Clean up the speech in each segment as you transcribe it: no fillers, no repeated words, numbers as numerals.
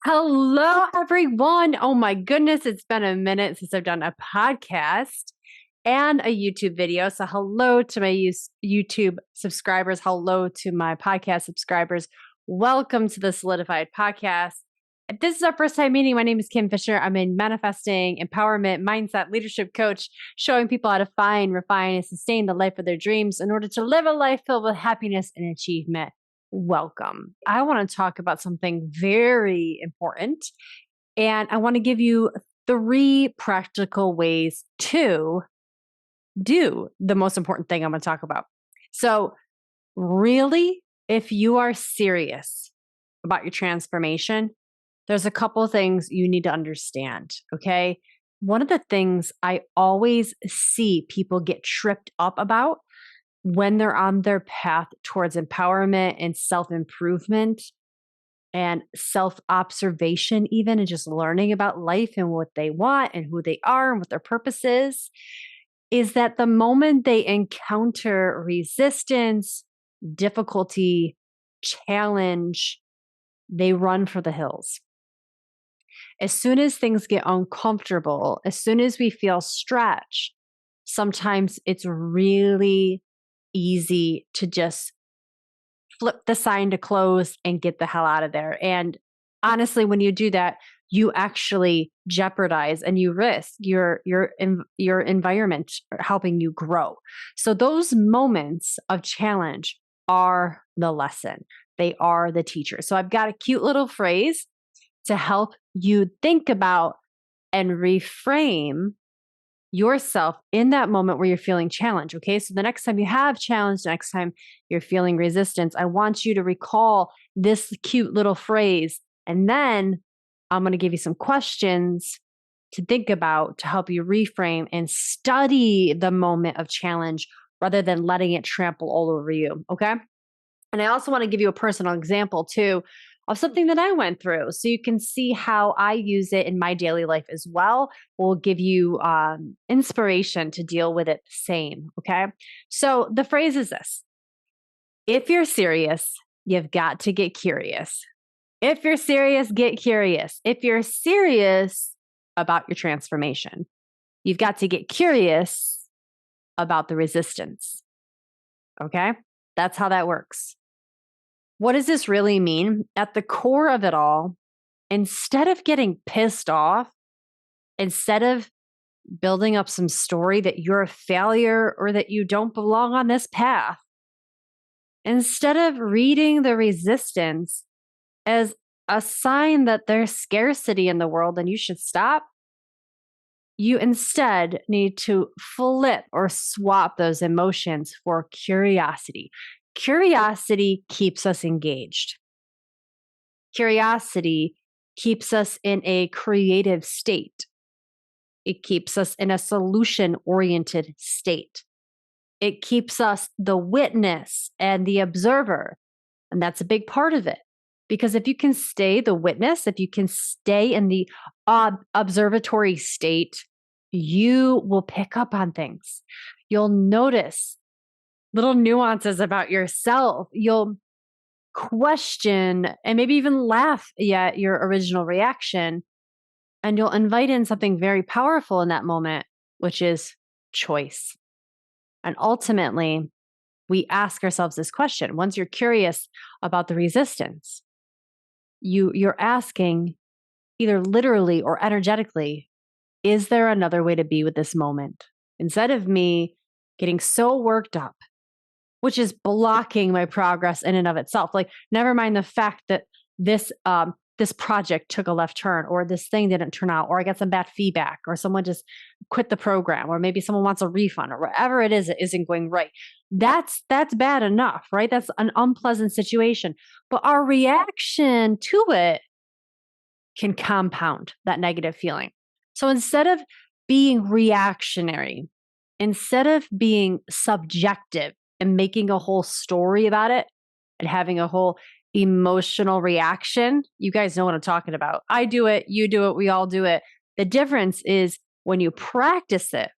Hello, everyone. Oh my goodness, it's been a minute since I've done a podcast and a YouTube video. So, hello to my YouTube subscribers. Hello to my podcast subscribers. Welcome to the Solidified Podcast. If this is our first time meeting, my name is Kim Fisher. I'm a manifesting, empowerment, mindset, leadership coach, showing people how to find, refine, and sustain the life of their dreams in order to live a life filled with happiness and achievement. Welcome. I want to talk about something very important, and I want to give you 3 practical ways to do the most important thing I'm going to talk about. So, really, if you are serious about your transformation, there's a couple things you need to understand, okay? One of the things I always see people get tripped up about when they're on their path towards empowerment and self improvement and self observation, even and just learning about life and what they want and who they are and what their purpose is that the moment they encounter resistance, difficulty, challenge, they run for the hills. As soon as things get uncomfortable, as soon as we feel stretched, sometimes it's really easy to just flip the sign to close and get the hell out of there. And honestly, when you do that, you actually jeopardize and you risk your environment helping you grow. So those moments of challenge are the lesson. They are the teacher. So I've got a cute little phrase to help you think about and reframe yourself in that moment where you're feeling challenged. Okay. So the next time you have challenge, next time you're feeling resistance, I want you to recall this cute little phrase. And then I'm going to give you some questions to think about to help you reframe and study the moment of challenge rather than letting it trample all over you. Okay. And I also want to give you a personal example too of something that I went through so you can see how I use it in my daily life as well. Will give you inspiration to deal with it the same. Okay. So the phrase is this: if you're serious, you've got to get curious. If you're serious, get curious. If you're serious about your transformation, you've got to get curious about the resistance. Okay. That's how that works. What does this really mean? At the core of it all, instead of getting pissed off, instead of building up some story that you're a failure or that you don't belong on this path, instead of reading the resistance as a sign that there's scarcity in the world and you should stop, you instead need to flip or swap those emotions for curiosity. Curiosity keeps us engaged. Curiosity keeps us in a creative state. It keeps us in a solution-oriented state. It keeps us the witness and the observer. And that's a big part of it. Because if you can stay the witness, if you can stay in the observatory state, you will pick up on things. You'll notice little nuances about yourself. You'll question and maybe even laugh at your original reaction. And you'll invite in something very powerful in that moment, which is choice. And ultimately, we ask ourselves this question. Once you're curious about the resistance, you're asking either literally or energetically, is there another way to be with this moment? Instead of me getting so worked up, which is blocking my progress in and of itself. Like, never mind the fact that this project took a left turn, or this thing didn't turn out, or I got some bad feedback, or someone just quit the program, or maybe someone wants a refund, or whatever it is that isn't going right. That's bad enough, right? That's an unpleasant situation. But our reaction to it can compound that negative feeling. So instead of being reactionary, instead of being subjective and making a whole story about it and having a whole emotional reaction, you guys know what I'm talking about. I do it, you do it, we all do it. The difference is when you practice it,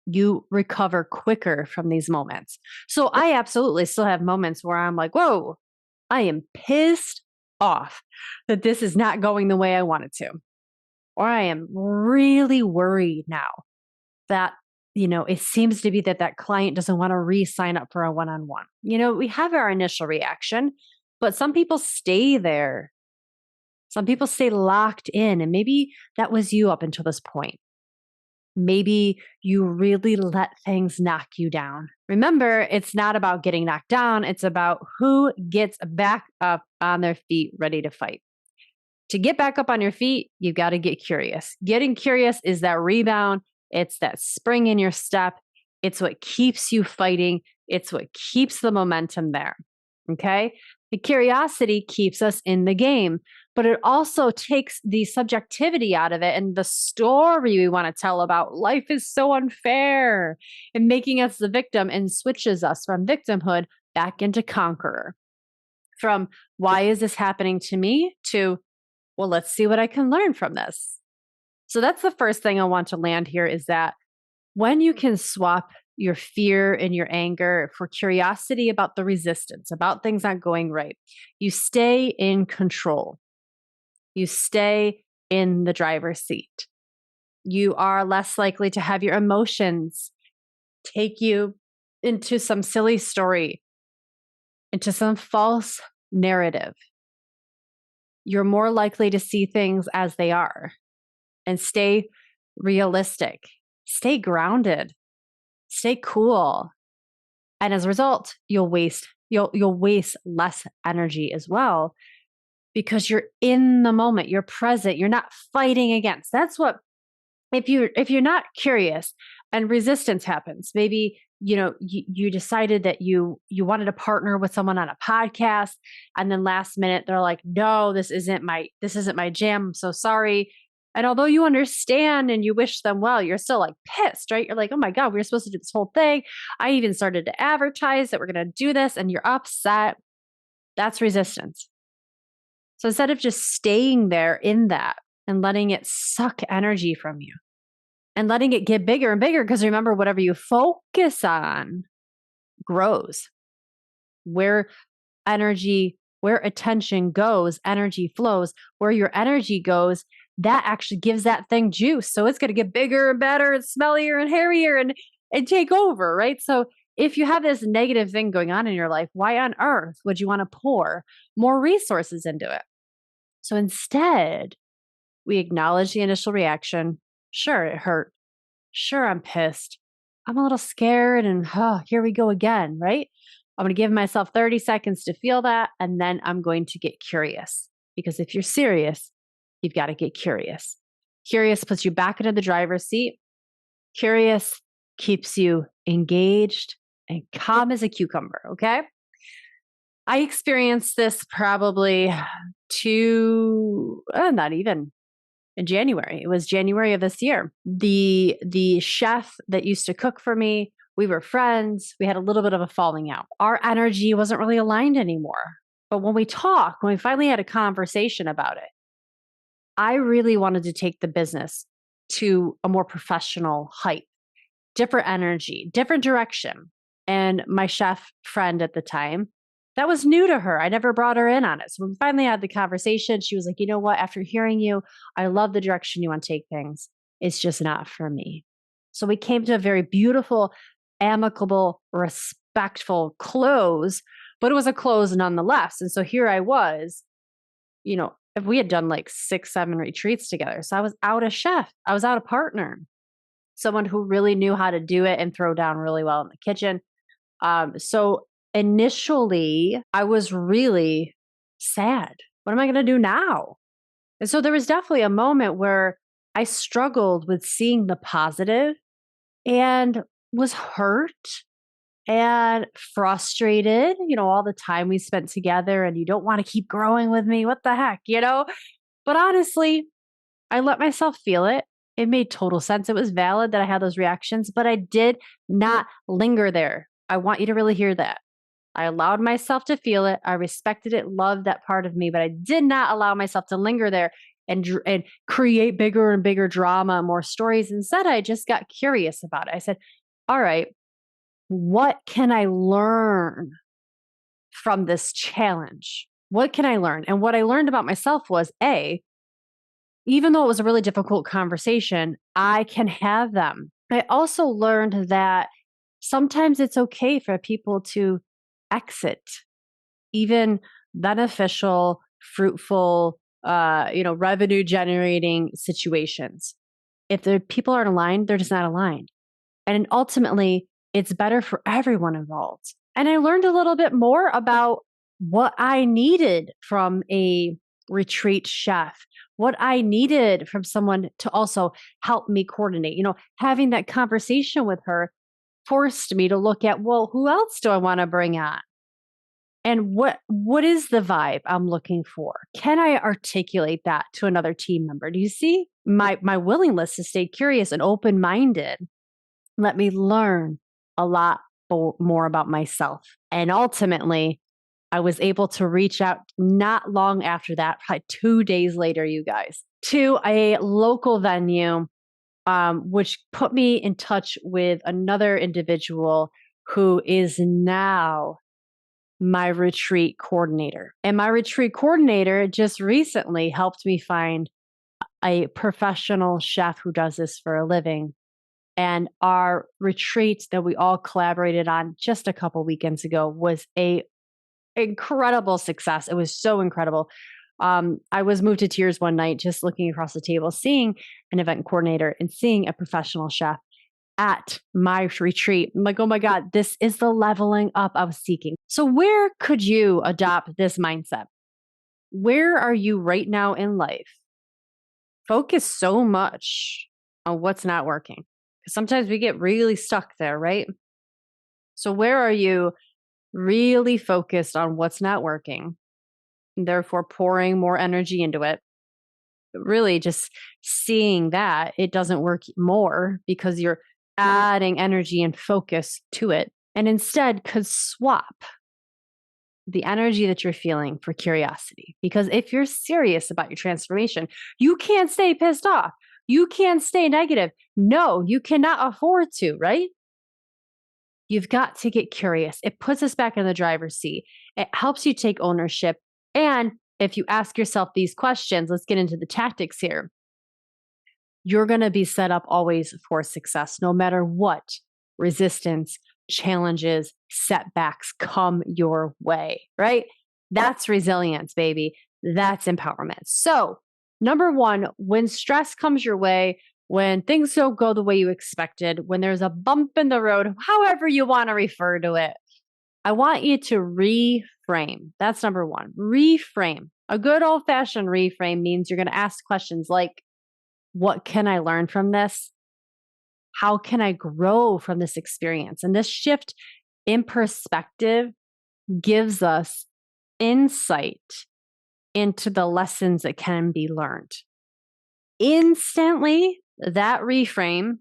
you recover quicker from these moments. So I absolutely still have moments where I'm like, whoa, I am pissed off, that this is not going the way I want it to. Or I am really worried now that, it seems to be that client doesn't want to re-sign up for a one-on-one. We have our initial reaction, but some people stay there. Some people stay locked in, and maybe that was you up until this point. Maybe you really let things knock you down. Remember, it's not about getting knocked down. It's about who gets back up on their feet ready to fight. To get back up on your feet, you've got to get curious. Getting curious is that rebound. It's that spring in your step. It's what keeps you fighting. It's what keeps the momentum there. Okay? The curiosity keeps us in the game, but it also takes the subjectivity out of it and the story we want to tell about life is so unfair and making us the victim, and switches us from victimhood back into conqueror. From why is this happening to me to, well, let's see what I can learn from this. So that's the first thing I want to land here, is that when you can swap your fear and your anger for curiosity about the resistance, about things not going right, you stay in control. You stay in the driver's seat. You are less likely to have your emotions take you into some silly story, into some false narrative. You're more likely to see things as they are and stay realistic, stay grounded, stay cool. And as a result, you'll waste less energy as well, because you're in the moment, you're present, you're not fighting against. That's what, if you're not curious and resistance happens, maybe you decided that you wanted to partner with someone on a podcast, and then last minute they're like, no, this isn't my jam, I'm so sorry. And although you understand and you wish them well, you're still like pissed, right? You're like, oh my God, we were supposed to do this whole thing. I even started to advertise that we're going to do this, and you're upset. That's resistance. So instead of just staying there in that and letting it suck energy from you and letting it get bigger and bigger, because remember, whatever you focus on grows. Where attention goes, energy flows. Where your energy goes, that actually gives that thing juice. So it's going to get bigger and better and smellier and hairier and take over, right? So if you have this negative thing going on in your life, why on earth would you want to pour more resources into it? So instead, we acknowledge the initial reaction. Sure, it hurt. Sure, I'm pissed. I'm a little scared, and here we go again, right? I'm going to give myself 30 seconds to feel that, and then I'm going to get curious. Because if you're serious, you've got to get curious. Curious puts you back into the driver's seat. Curious keeps you engaged and calm as a cucumber, okay? I experienced this probably not even in January. It was January of this year. The chef that used to cook for me, we were friends. We had a little bit of a falling out. Our energy wasn't really aligned anymore. But when we finally had a conversation about it, I really wanted to take the business to a more professional height, different energy, different direction. And my chef friend at the time, that was new to her. I never brought her in on it. So when we finally had the conversation, she was like, you know what? After hearing you, I love the direction you want to take things. It's just not for me. So we came to a very beautiful, amicable, respectful close, but it was a close nonetheless. And so here I was, if we had done like 6, 7 retreats together. So I was out a chef. I was out a partner, someone who really knew how to do it and throw down really well in the kitchen. So initially, I was really sad. What am I going to do now? And so there was definitely a moment where I struggled with seeing the positive and was hurt and frustrated, all the time we spent together, and you don't want to keep growing with me. What the heck, But honestly, I let myself feel it. It made total sense. It was valid that I had those reactions, but I did not linger there. I want you to really hear that. I allowed myself to feel it. I respected it, loved that part of me, but I did not allow myself to linger there and create bigger and bigger drama, more stories. Instead, I just got curious about it. I said, all right, what can I learn from this challenge? What can I learn? And what I learned about myself was even though it was a really difficult conversation, I can have them. I also learned that sometimes it's okay for people to exit even beneficial, fruitful, revenue generating situations. If the people aren't aligned, they're just not aligned. And ultimately, it's better for everyone involved. And I learned a little bit more about what I needed from a retreat chef, what I needed from someone to also help me coordinate. Having that conversation with her forced me to look at, well, who else do I want to bring on? And what is the vibe I'm looking for? Can I articulate that to another team member? Do you see my willingness to stay curious and open-minded? Let me learn a lot more about myself. And ultimately, I was able to reach out not long after that, probably 2 days later, you guys, to a local venue, which put me in touch with another individual who is now my retreat coordinator. And my retreat coordinator just recently helped me find a professional chef who does this for a living. And our retreat that we all collaborated on just a couple weekends ago was a incredible success. It was so incredible. I was moved to tears one night just looking across the table, seeing an event coordinator and seeing a professional chef at my retreat. I'm like, oh my God, this is the leveling up I was seeking. So, where could you adopt this mindset? Where are you right now in life? Focus so much on what's not working. Because sometimes we get really stuck there, right? So, where are you really focused on what's not working, and therefore pouring more energy into it? Really, just seeing that it doesn't work more because you're adding energy and focus to it, and instead could swap the energy that you're feeling for curiosity. Because if you're serious about your transformation, you can't stay pissed off. You can't stay negative. No, you cannot afford to, right? You've got to get curious. It puts us back in the driver's seat. It helps you take ownership. And if you ask yourself these questions, let's get into the tactics here. You're going to be set up always for success, no matter what resistance, challenges, setbacks come your way, right? That's resilience, baby. That's empowerment. So, number one, when stress comes your way, when things don't go the way you expected, when there's a bump in the road, however you want to refer to it, I want you to reframe. That's number one. Reframe. A good old fashioned reframe means you're going to ask questions like, what can I learn from this? How can I grow from this experience? And this shift in perspective gives us insight into the lessons that can be learned. Instantly, that reframe,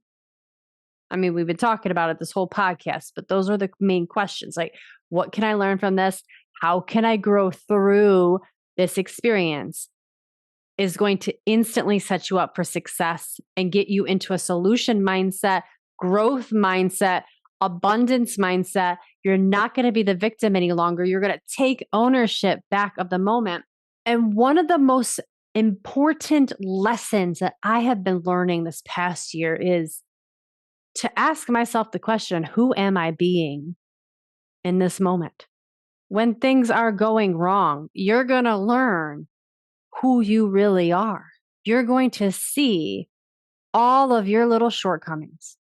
I mean, we've been talking about it this whole podcast, but those are the main questions. Like, what can I learn from this? How can I grow through this experience? Is going to instantly set you up for success and get you into a solution mindset, growth mindset, abundance mindset. You're not going to be the victim any longer. You're going to take ownership back of the moment. And one of the most important lessons that I have been learning this past year is to ask myself the question, who am I being in this moment? When things are going wrong, you're going to learn who you really are. You're going to see all of your little shortcomings.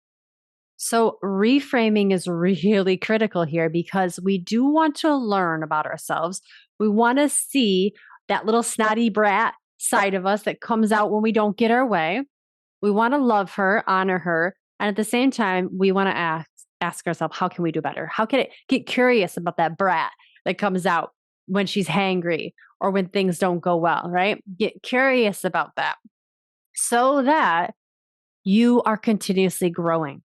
So, reframing is really critical here because we do want to learn about ourselves. We want to see that little snotty brat side of us that comes out when we don't get our way. We want to love her, honor her, and at the same time, we want to ask ourselves, how can we do better? How can it get curious about that brat that comes out when she's hangry or when things don't go well, right? Get curious about that so that you are continuously growing.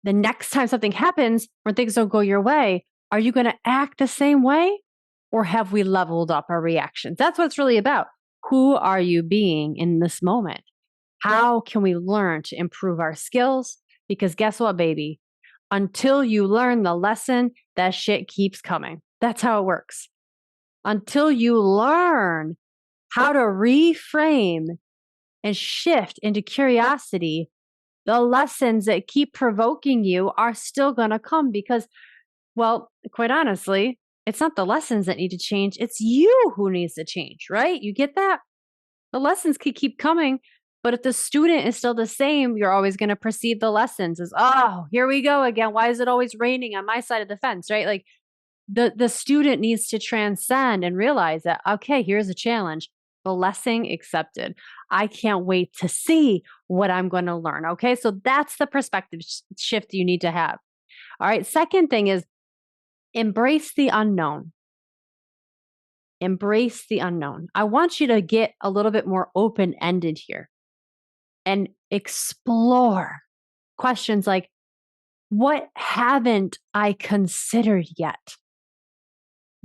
The next time something happens or things don't go your way, are you going to act the same way or have we leveled up our reactions? That's what it's really about. Who are you being in this moment? How can we learn to improve our skills? Because guess what, baby? Until you learn the lesson, that shit keeps coming. That's how it works. until you learn how to reframe and shift into curiosity, the lessons that keep provoking you are still going to come because, well, quite honestly, it's not the lessons that need to change. It's you who needs to change, right? You get that? The lessons could keep coming, but if the student is still the same, you're always going to perceive the lessons as, oh, here we go again. Why is it always raining on my side of the fence, right? Like the student needs to transcend and realize that, okay, here's a challenge. Blessing accepted. I can't wait to see what I'm going to learn. Okay. So that's the perspective shift you need to have. All right. Second thing is embrace the unknown. Embrace the unknown. I want you to get a little bit more open ended here and explore questions like, what haven't I considered yet?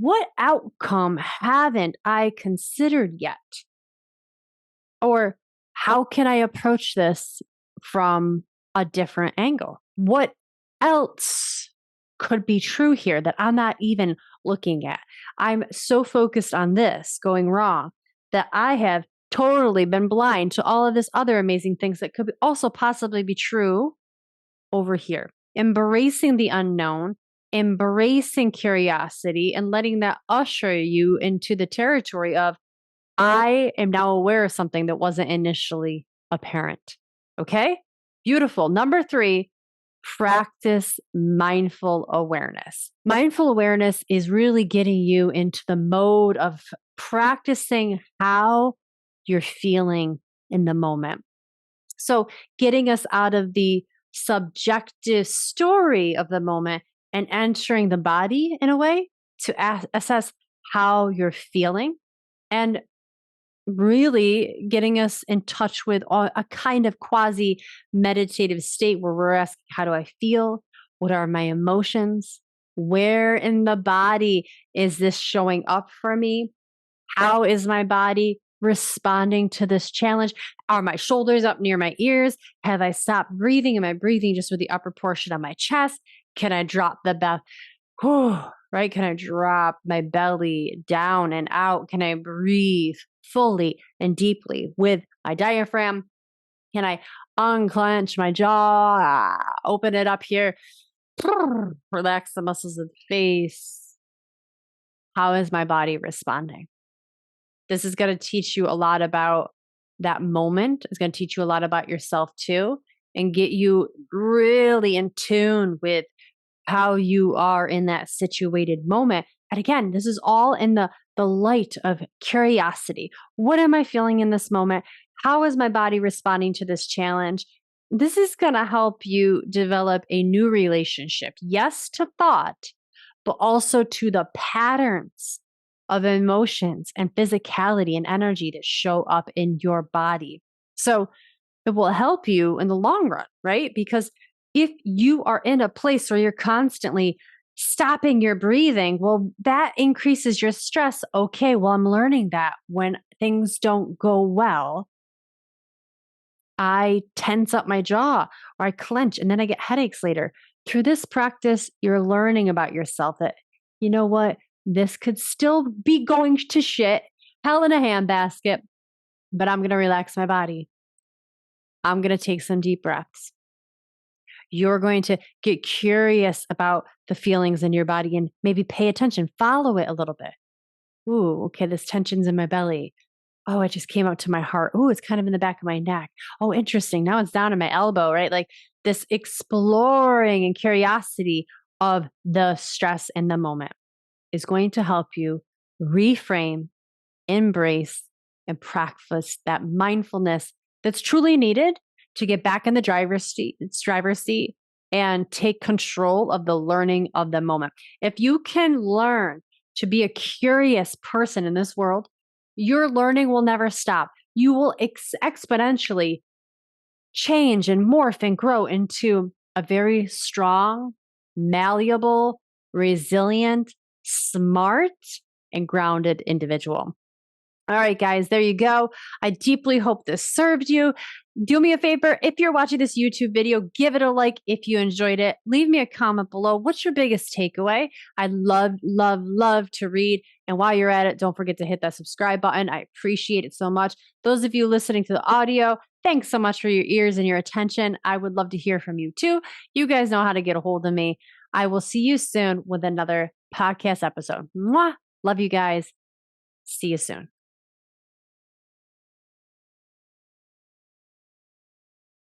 What outcome haven't I considered yet? Or how can I approach this from a different angle? What else could be true here that I'm not even looking at? I'm so focused on this going wrong that I have totally been blind to all of this other amazing things that could also possibly be true over here. Embracing the unknown, embracing curiosity, and letting that usher you into the territory of, I am now aware of something that wasn't initially apparent. Okay? Beautiful. Number 3, practice mindful awareness. Mindful awareness is really getting you into the mode of practicing how you're feeling in the moment. So, getting us out of the subjective story of the moment and entering the body in a way to assess how you're feeling and really getting us in touch with a kind of quasi meditative state where we're asking, how do I feel? What are my emotions? Where in the body is this showing up for me? How is my body responding to this challenge? Are my shoulders up near my ears? Have I stopped breathing? Am I breathing just with the upper portion of my chest? Can I drop the breath? Right? Can I drop my belly down and out? Can I breathe fully and deeply with my diaphragm? Can I unclench my jaw? Open it up here. Relax the muscles of the face. How is my body responding? This is going to teach you a lot about that moment. It's going to teach you a lot about yourself too, and get you really in tune with how you are in that situated moment. And again, this is all in the light of curiosity. What am I feeling in this moment? How is my body responding to this challenge? This is going to help you develop a new relationship. Yes, to thought, but also to the patterns of emotions and physicality and energy that show up in your body. So it will help you in the long run, right? Because if you are in a place where you're constantly stopping your breathing, well, that increases your stress. Okay, well, I'm learning that when things don't go well, I tense up my jaw or I clench and then I get headaches later. Through this practice, you're learning about yourself that, you know what, this could still be going to shit, hell in a handbasket, but I'm going to relax my body. I'm going to take some deep breaths. You're going to get curious about the feelings in your body and maybe pay attention, follow it a little bit. Ooh, okay, this tension's in my belly. Oh, it just came up to my heart. Ooh, it's kind of in the back of my neck. Oh, interesting. Now it's down in my elbow, right? Like this exploring and curiosity of the stress in the moment is going to help you reframe, embrace, and practice that mindfulness that's truly needed to get back in the driver's seat and take control of the learning of the moment. If you can learn to be a curious person in this world, your learning will never stop. You will exponentially change and morph and grow into a very strong, malleable, resilient, smart, and grounded individual. All right, guys, there you go. I deeply hope this served you. Do me a favor, if you're watching this YouTube video, give it a like if you enjoyed it. Leave me a comment below. What's your biggest takeaway? I'd love to read. And while you're at it, don't forget to hit that subscribe button. I appreciate it so much. Those of you listening to the audio, thanks so much for your ears and your attention. I would love to hear from you too. You guys know how to get a hold of me. I will see you soon with another podcast episode. Mwah! Love you guys. See you soon.